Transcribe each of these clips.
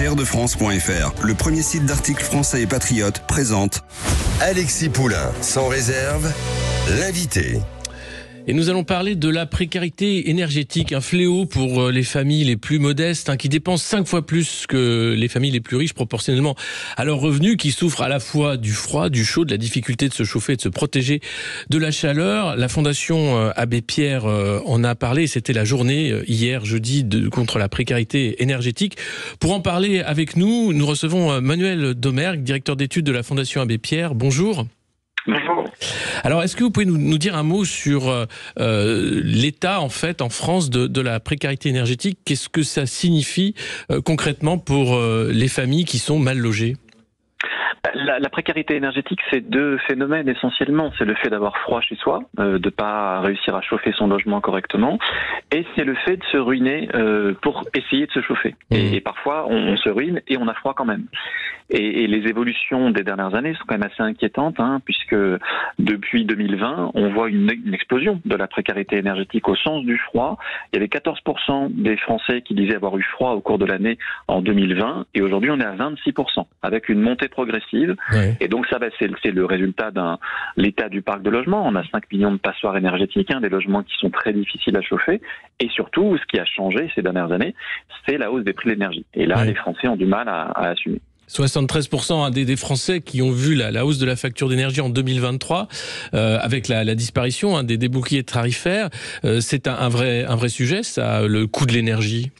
frdefrance.fr, le premier site d'articles français et patriotes, présente Alexis Poulain, sans réserve, l'invité. Et nous allons parler de la précarité énergétique, un fléau pour les familles les plus modestes, qui dépensent 5 fois plus que les familles les plus riches proportionnellement à leurs revenus, qui souffrent à la fois du froid, du chaud, de la difficulté de se chauffer et de se protéger de la chaleur. La Fondation Abbé Pierre en a parlé, c'était la journée hier jeudi contre la précarité énergétique. Pour en parler avec nous, nous recevons Manuel Domergue, directeur d'études de la Fondation Abbé Pierre. Bonjour. Bonjour. Alors, est-ce que vous pouvez nous dire un mot sur l'état, en fait, en France, de la précarité énergétique? Qu'est-ce que ça signifie concrètement pour les familles qui sont mal logées? La précarité énergétique, c'est deux phénomènes essentiellement. C'est le fait d'avoir froid chez soi, de pas réussir à chauffer son logement correctement, et c'est le fait de se ruiner pour essayer de se chauffer. Et parfois, on se ruine et on a froid quand même. Et les évolutions des dernières années sont quand même assez inquiétantes, puisque depuis 2020, on voit une explosion de la précarité énergétique au sens du froid. Il y avait 14% des Français qui disaient avoir eu froid au cours de l'année en 2020, et aujourd'hui on est à 26%, avec une montée progressive. Ouais. Et donc ça, c'est le résultat l'état du parc de logement. On a 5 millions de passoires énergétiques, des logements qui sont très difficiles à chauffer. Et surtout, ce qui a changé ces dernières années, c'est la hausse des prix de l'énergie. Et là, les Français ont du mal à assumer. 73% des Français qui ont vu la hausse de la facture d'énergie en 2023, avec la disparition des boucliers tarifaires. C'est un vrai sujet, ça, le coût de l'énergie.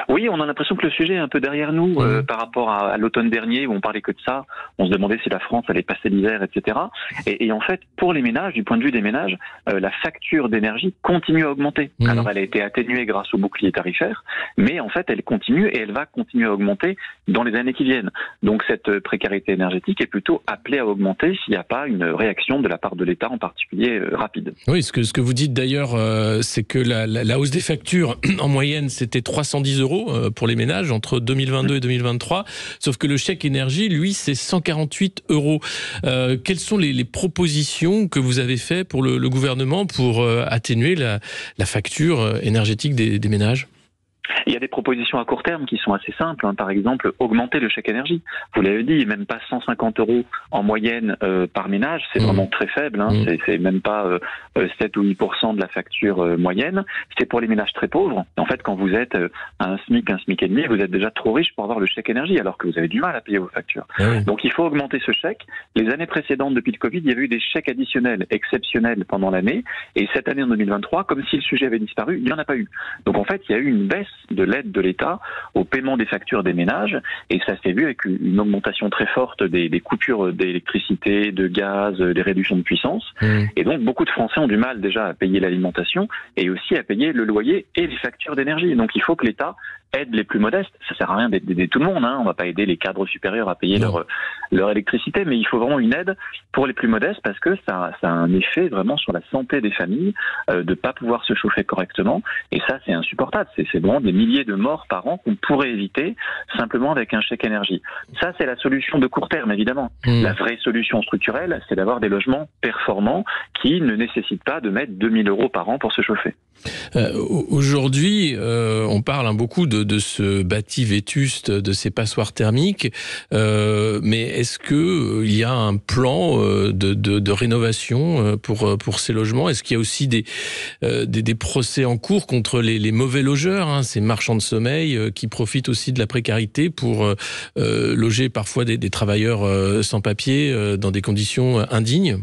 Oui, on a l'impression que le sujet est un peu derrière nous par rapport à l'automne dernier où on parlait que de ça. On se demandait si la France allait passer l'hiver, etc. Et en fait, pour les ménages, du point de vue des ménages, la facture d'énergie continue à augmenter. Alors, elle a été atténuée grâce au bouclier tarifaire, mais en fait, elle continue et elle va continuer à augmenter dans les années qui viennent. Donc, cette précarité énergétique est plutôt appelée à augmenter s'il n'y a pas une réaction de la part de l'État en particulier rapide. Oui, ce que vous dites d'ailleurs, c'est que la hausse des factures, en moyenne, c'était 310 € pour les ménages entre 2022 et 2023, sauf que le chèque énergie, lui, c'est 148 €. Quelles sont les propositions que vous avez faites pour le gouvernement pour atténuer la facture énergétique des ménages ? Il y a des propositions à court terme qui sont assez simples. Par exemple, augmenter le chèque énergie. Vous l'avez dit, même pas 150 € en moyenne par ménage. C'est vraiment très faible. C'est même pas 7 ou 8% de la facture moyenne. C'est pour les ménages très pauvres. En fait, quand vous êtes à un SMIC et demi, vous êtes déjà trop riche pour avoir le chèque énergie, alors que vous avez du mal à payer vos factures. Donc, il faut augmenter ce chèque. Les années précédentes, depuis le Covid, il y avait eu des chèques additionnels, exceptionnels pendant l'année. Et cette année, en 2023, comme si le sujet avait disparu, il n'y en a pas eu. Donc, en fait, il y a eu une baisse de l'aide de l'État au paiement des factures des ménages, et ça s'est vu avec une augmentation très forte des coupures d'électricité, de gaz, des réductions de puissance. Et donc beaucoup de Français ont du mal déjà à payer l'alimentation et aussi à payer le loyer et les factures d'énergie. Donc il faut que l'État aide les plus modestes. Ça sert à rien d'aider tout le monde, On va pas aider les cadres supérieurs à payer leur électricité, mais il faut vraiment une aide pour les plus modestes parce que ça a un effet vraiment sur la santé des familles de pas pouvoir se chauffer correctement, et ça c'est insupportable. C'est vraiment des milliers de morts par an qu'on pourrait éviter simplement avec un chèque énergie. Ça, c'est la solution de court terme, évidemment. La vraie solution structurelle, c'est d'avoir des logements performants qui ne nécessitent pas de mettre 2 000 € par an pour se chauffer. Aujourd'hui, on parle beaucoup de ce bâti vétuste, de ces passoires thermiques, mais est-ce que il y a un plan de rénovation pour ces logements? Est-ce qu'il y a aussi des procès en cours contre les mauvais logeurs, ces marchands de sommeil qui profitent aussi de la précarité pour loger parfois des travailleurs sans papier dans des conditions indignes?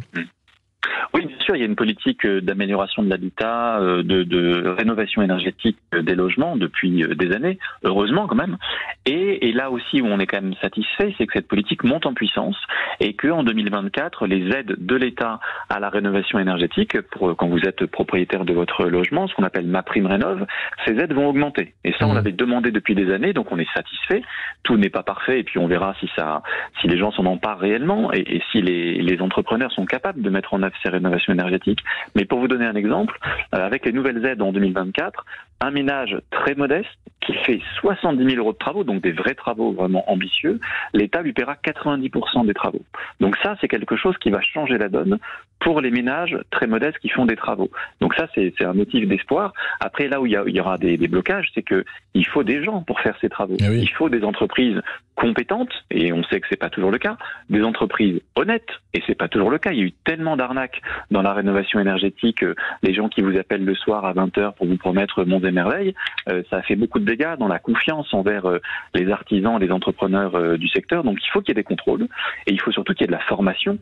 Oui, bien sûr, il y a une politique d'amélioration de l'habitat, de rénovation énergétique des logements depuis des années, heureusement quand même. Et là aussi où on est quand même satisfait, c'est que cette politique monte en puissance et qu'en 2024, les aides de l'État à la rénovation énergétique, pour quand vous êtes propriétaire de votre logement, ce qu'on appelle MaPrimeRénov', ces aides vont augmenter. Et ça, on l'avait demandé depuis des années, donc on est satisfait. Tout n'est pas parfait et puis on verra si les gens s'en emparent réellement et si les entrepreneurs sont capables de mettre en œuvre ces rénovations énergétiques. Mais pour vous donner un exemple, avec les nouvelles aides en 2024, un ménage très modeste qui fait 70 000 euros de travaux, donc des vrais travaux vraiment ambitieux, l'État lui paiera 90% des travaux. Donc ça, c'est quelque chose qui va changer la donne pour les ménages très modestes qui font des travaux. Donc ça, c'est un motif d'espoir. Après, là où il y aura des blocages, c'est que il faut des gens pour faire ces travaux. Ah oui. Il faut des entreprises compétentes, et on sait que c'est pas toujours le cas, des entreprises honnêtes, et c'est pas toujours le cas. Il y a eu tellement d'arnaques dans la rénovation énergétique, les gens qui vous appellent le soir à 20h pour vous promettre monts et merveilles, ça a fait beaucoup de dégâts dans la confiance envers les artisans, les entrepreneurs du secteur. Donc il faut qu'il y ait des contrôles, et il faut surtout qu'il y ait de la formation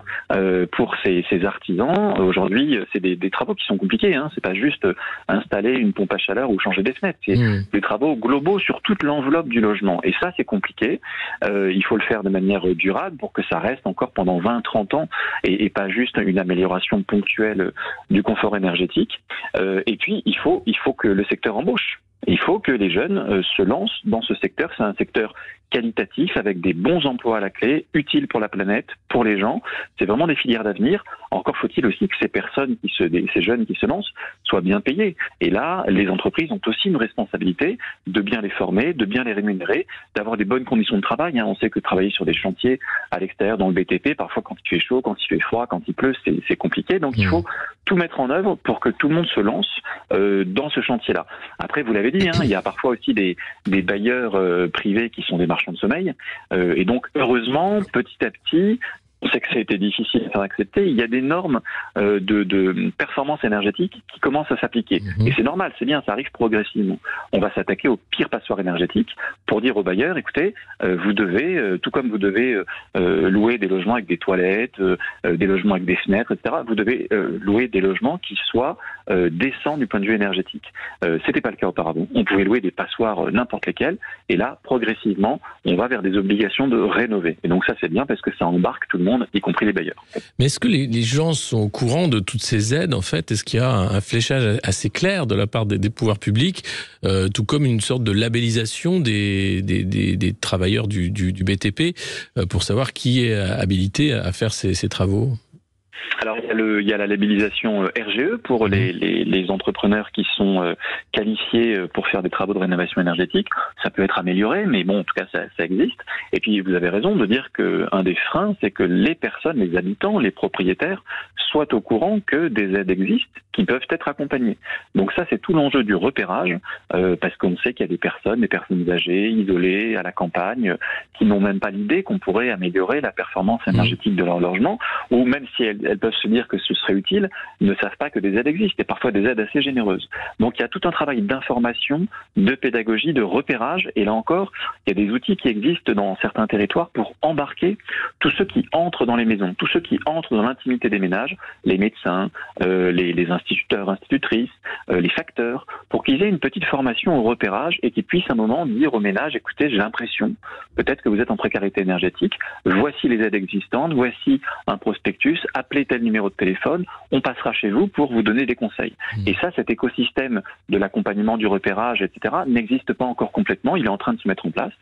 pour ces artisans. Aujourd'hui, c'est des travaux qui sont compliqués, hein. C'est pas juste installer une pompe à chaleur ou changer des fenêtres, c'est des travaux globaux sur toute l'enveloppe du logement, et ça c'est compliqué. Il faut le faire de manière durable pour que ça reste encore pendant 20-30 ans et pas juste une amélioration ponctuelle du confort énergétique. Et puis, il faut que le secteur embauche. Il faut que les jeunes se lancent dans ce secteur. C'est un secteur qualitatif avec des bons emplois à la clé, utiles pour la planète, pour les gens. C'est vraiment des filières d'avenir. Encore faut-il aussi que ces jeunes qui se lancent soient bien payés. Et là, les entreprises ont aussi une responsabilité de bien les former, de bien les rémunérer, d'avoir des bonnes conditions de travail. On sait que travailler sur des chantiers à l'extérieur dans le BTP, parfois quand il fait chaud, quand il fait froid, quand il pleut, c'est compliqué. Donc il faut tout mettre en œuvre pour que tout le monde se lance dans ce chantier-là. Après, vous l'avez dit, il y a parfois aussi des bailleurs privés qui sont des marchands de sommeil. Et donc, heureusement, petit à petit, on sait que ça a été difficile à faire accepter, il y a des normes de performance énergétique qui commencent à s'appliquer. Et c'est normal, c'est bien, ça arrive progressivement. On va s'attaquer aux pires passoires énergétiques pour dire aux bailleurs, écoutez, vous devez, tout comme vous devez louer des logements avec des toilettes, des logements avec des fenêtres, etc., vous devez louer des logements qui soient décents du point de vue énergétique. C'était pas le cas auparavant. On pouvait louer des passoires n'importe lesquelles, et là, progressivement, on va vers des obligations de rénover. Et donc ça, c'est bien parce que ça embarque tout le monde, y compris les bailleurs. Mais est-ce que les gens sont au courant de toutes ces aides, en fait? Est-ce qu'il y a un fléchage assez clair de la part des pouvoirs publics, tout comme une sorte de labellisation des travailleurs du BTP, pour savoir qui est habilité à faire ces travaux? Alors il y a la labellisation RGE pour les entrepreneurs qui sont qualifiés pour faire des travaux de rénovation énergétique. Ça peut être amélioré, mais bon, en tout cas ça existe. Et puis vous avez raison de dire qu'un des freins, c'est que les personnes, les habitants, les propriétaires soient au courant que des aides existent qui peuvent être accompagnées. Donc ça, c'est tout l'enjeu du repérage, parce qu'on sait qu'il y a des personnes âgées, isolées, à la campagne, qui n'ont même pas l'idée qu'on pourrait améliorer la performance énergétique de leur logement, ou même si elles peuvent se dire que ce serait utile, ne savent pas que des aides existent, et parfois des aides assez généreuses. Donc il y a tout un travail d'information, de pédagogie, de repérage, et là encore, il y a des outils qui existent dans certains territoires pour embarquer tous ceux qui entrent dans les maisons, tous ceux qui entrent dans l'intimité des ménages, les médecins, les instituteurs, institutrices, les facteurs, pour qu'ils aient une petite formation au repérage et qu'ils puissent à un moment dire au ménage, écoutez, j'ai l'impression, peut-être que vous êtes en précarité énergétique, voici les aides existantes, voici un prospectus, appelez tel numéro de téléphone, on passera chez vous pour vous donner des conseils. Et ça, cet écosystème de l'accompagnement, du repérage, etc., n'existe pas encore complètement, il est en train de se mettre en place.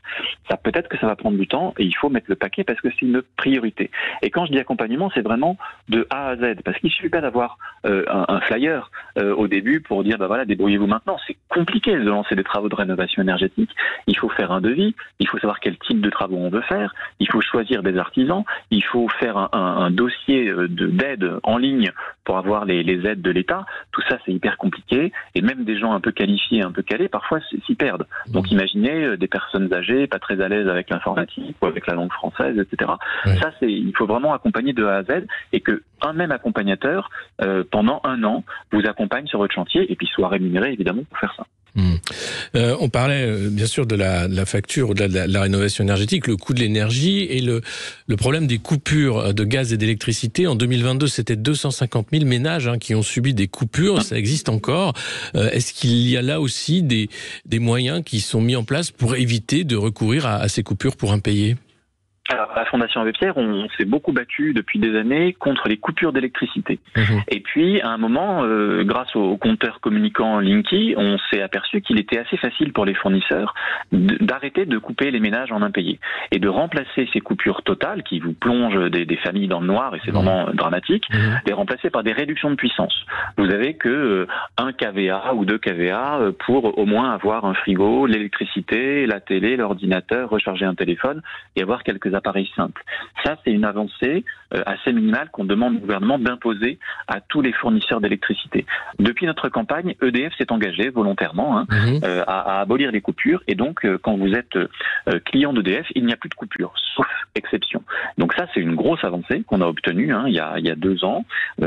Ça, peut-être que ça va prendre du temps et il faut mettre le paquet parce que c'est une priorité. Et quand je dis accompagnement, c'est vraiment de A à Z, parce qu'il ne suffit pas d'avoir un flyer au début pour dire, bah voilà, débrouillez-vous maintenant. C'est compliqué de lancer des travaux de rénovation énergétique. Il faut faire un devis, il faut savoir quel type de travaux on veut faire, il faut choisir des artisans, il faut faire un dossier d'aide en ligne pour avoir les aides de l'État. Tout ça, c'est hyper compliqué et même des gens un peu qualifiés, un peu calés, parfois s'y perdent. Donc imaginez des personnes âgées, pas très à l'aise avec l'informatique ou avec la langue française, etc. Ouais. Ça, il faut vraiment accompagner de A à Z et que un même accompagnateur, pendant un an, vous accompagne sur votre chantier et puis soit rémunéré évidemment pour faire ça. On parlait bien sûr de la facture au-delà de la rénovation énergétique, le coût de l'énergie et le problème des coupures de gaz et d'électricité. En 2022, c'était 250 000 ménages qui ont subi des coupures, ça existe encore. Est-ce qu'il y a là aussi des moyens qui sont mis en place pour éviter de recourir à ces coupures pour impayés ? Alors, à la Fondation Abbé Pierre, on s'est beaucoup battu depuis des années contre les coupures d'électricité. Et puis, à un moment, grâce au compteur communicant Linky, on s'est aperçu qu'il était assez facile pour les fournisseurs d'arrêter de couper les ménages en impayés et de remplacer ces coupures totales qui vous plongent des familles dans le noir, et c'est vraiment dramatique, les remplacer par des réductions de puissance. Vous avez que 1 kVA ou 2 kVA pour au moins avoir un frigo, l'électricité, la télé, l'ordinateur, recharger un téléphone et avoir quelques appareils simples. Ça, c'est une avancée assez minimale qu'on demande au gouvernement d'imposer à tous les fournisseurs d'électricité. Depuis notre campagne, EDF s'est engagé volontairement à abolir les coupures, et donc quand vous êtes client d'EDF, il n'y a plus de coupures, sauf exception. Donc ça, c'est une grosse avancée qu'on a obtenue il y a 2 ans.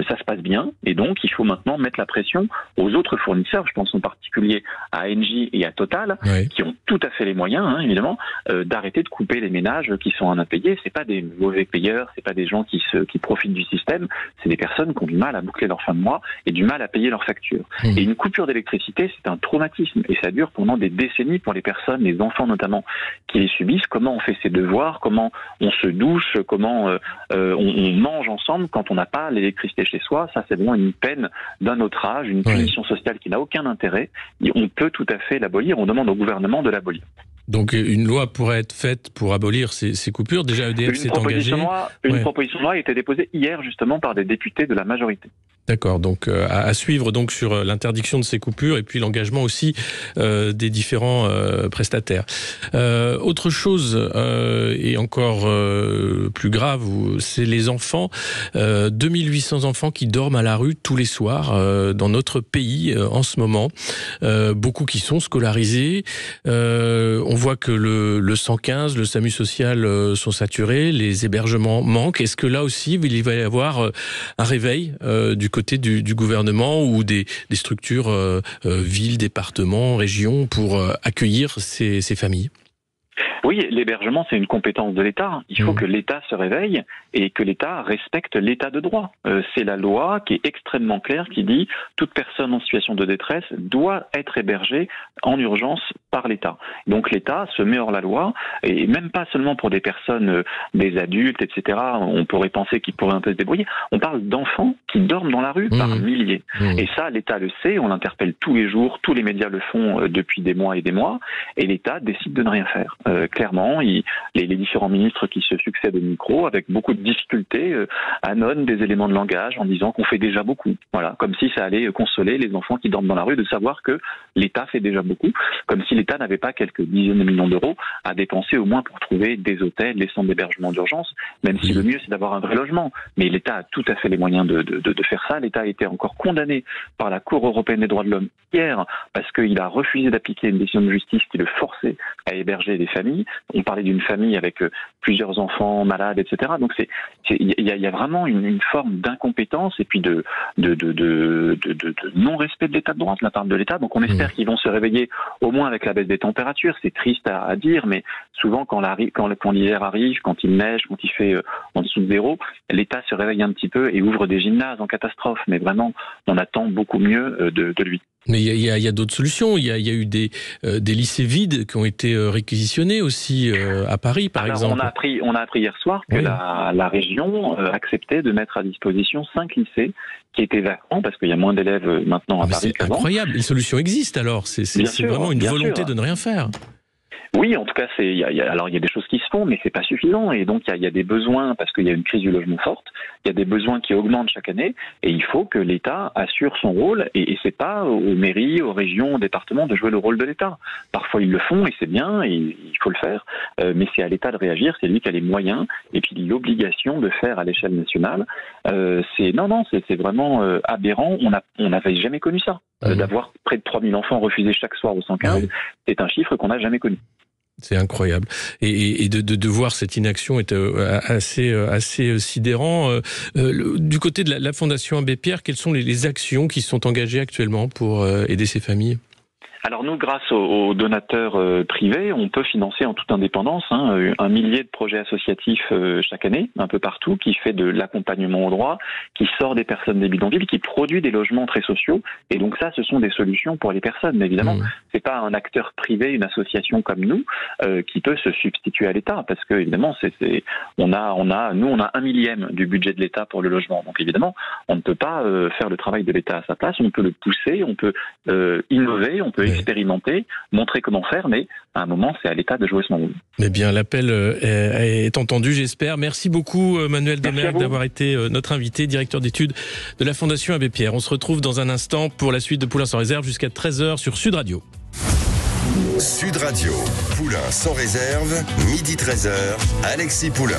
Ça se passe bien, et donc il faut maintenant mettre la pression aux autres fournisseurs. Je pense en particulier à Engie et à Total, qui ont tout à fait les moyens, évidemment, d'arrêter de couper les ménages qui sont en impayés. C'est pas des mauvais payeurs, c'est pas des gens qui profitent du système, c'est des personnes qui ont du mal à boucler leur fin de mois et du mal à payer leurs factures. Et une coupure d'électricité, c'est un traumatisme, et ça dure pendant des décennies pour les personnes, les enfants notamment, qui les subissent. Comment on fait ses devoirs, comment on se douche, comment on mange ensemble quand on n'a pas l'électricité chez soi. Ça, c'est vraiment une peine d'un autre âge, une punition sociale qui n'a aucun intérêt. Et on peut tout à fait l'abolir, on demande au gouvernement de l'abolir. Donc une loi pourrait être faite pour abolir ces coupures. Déjà, EDF s'est engagé. Une proposition de loi a été déposée hier justement par des députés de la majorité. D'accord, donc à suivre donc sur l'interdiction de ces coupures et puis l'engagement aussi des différents prestataires. Autre chose et encore plus grave, c'est les enfants. 2800 enfants qui dorment à la rue tous les soirs dans notre pays en ce moment. Beaucoup qui sont scolarisés. On voit que le 115, le SAMU social sont saturés, les hébergements manquent. Est-ce que là aussi il va y avoir un réveil du côté du gouvernement ou des structures, villes, départements, régions, pour accueillir ces familles ? Oui, l'hébergement, c'est une compétence de l'État. Il faut que l'État se réveille et que l'État respecte l'État de droit. C'est la loi qui est extrêmement claire, qui dit toute personne en situation de détresse doit être hébergée en urgence par l'État. Donc l'État se met hors la loi, et même pas seulement pour des personnes, des adultes, etc. On pourrait penser qu'ils pourraient un peu se débrouiller. On parle d'enfants qui dorment dans la rue par milliers. Et ça, l'État le sait, on l'interpelle tous les jours, tous les médias le font depuis des mois, et l'État décide de ne rien faire. Clairement, les différents ministres qui se succèdent au micro, avec beaucoup de difficultés, annonnent des éléments de langage en disant qu'on fait déjà beaucoup. Voilà, comme si ça allait consoler les enfants qui dorment dans la rue de savoir que l'État fait déjà beaucoup, comme si l'État n'avait pas quelques dizaines de millions d'euros à dépenser au moins pour trouver des hôtels, des centres d'hébergement d'urgence, même si le mieux c'est d'avoir un vrai logement. Mais l'État a tout à fait les moyens de faire ça. L'État a été encore condamné par la Cour européenne des droits de l'homme hier parce qu'il a refusé d'appliquer une décision de justice qui le forçait à héberger des familles. On parlait d'une famille avec plusieurs enfants malades, etc. Donc il y a vraiment une forme d'incompétence et puis de non-respect de l'état de droit de la part de l'État. Donc on espère qu'ils vont se réveiller au moins avec la baisse des températures. C'est triste à dire, mais souvent quand l'hiver arrive, quand il neige, quand il fait en dessous de 0, l'État se réveille un petit peu et ouvre des gymnases en catastrophe. Mais vraiment, on attend beaucoup mieux de lui. Mais il y a d'autres solutions. Il y a eu des lycées vides qui ont été réquisitionnés aussi à Paris, par exemple. On a appris hier soir que la région acceptait de mettre à disposition 5 lycées qui étaient vacants parce qu'il y a moins d'élèves maintenant à Paris qu'avant. C'est incroyable. Les solutions existent alors. C'est vraiment une volonté de ne rien faire. Oui, en tout cas, il y a des choses qui se font, mais c'est pas suffisant. Et donc, il y a des besoins, parce qu'il y a une crise du logement forte, il y a des besoins qui augmentent chaque année, et il faut que l'État assure son rôle, et c'est pas aux mairies, aux régions, aux départements de jouer le rôle de l'État. Parfois, ils le font, et c'est bien, et il faut le faire, mais c'est à l'État de réagir, c'est lui qui a les moyens, et puis l'obligation de faire à l'échelle nationale. C'est vraiment aberrant, on n'avait jamais connu ça. D'avoir près de 3000 enfants refusés chaque soir au 115, c'est un chiffre qu'on n'a jamais connu. C'est incroyable. Et de voir cette inaction est assez sidérant. Du côté de la Fondation Abbé Pierre, quelles sont les actions qui sont engagées actuellement pour aider ces familles ? Alors nous, grâce aux donateurs privés, on peut financer en toute indépendance 1 millier de projets associatifs chaque année, un peu partout, qui fait de l'accompagnement au droit, qui sort des personnes des bidonvilles, qui produit des logements très sociaux. Et donc ça, ce sont des solutions pour les personnes. Mais évidemment, c'est pas un acteur privé, une association comme nous, qui peut se substituer à l'État, parce que évidemment, on a 1 millième du budget de l'État pour le logement. Donc évidemment, on ne peut pas faire le travail de l'État à sa place. On peut le pousser, on peut innover, on peut expérimenter, montrer comment faire, mais à un moment, c'est à l'État de jouer son rôle. Eh bien, l'appel est entendu, j'espère. Merci beaucoup, Manuel Domergue, d'avoir été notre invité, directeur d'études de la Fondation Abbé Pierre. On se retrouve dans un instant pour la suite de Poulain sans réserve jusqu'à 13h sur Sud Radio. Sud Radio, Poulain sans réserve, midi 13h, Alexis Poulain.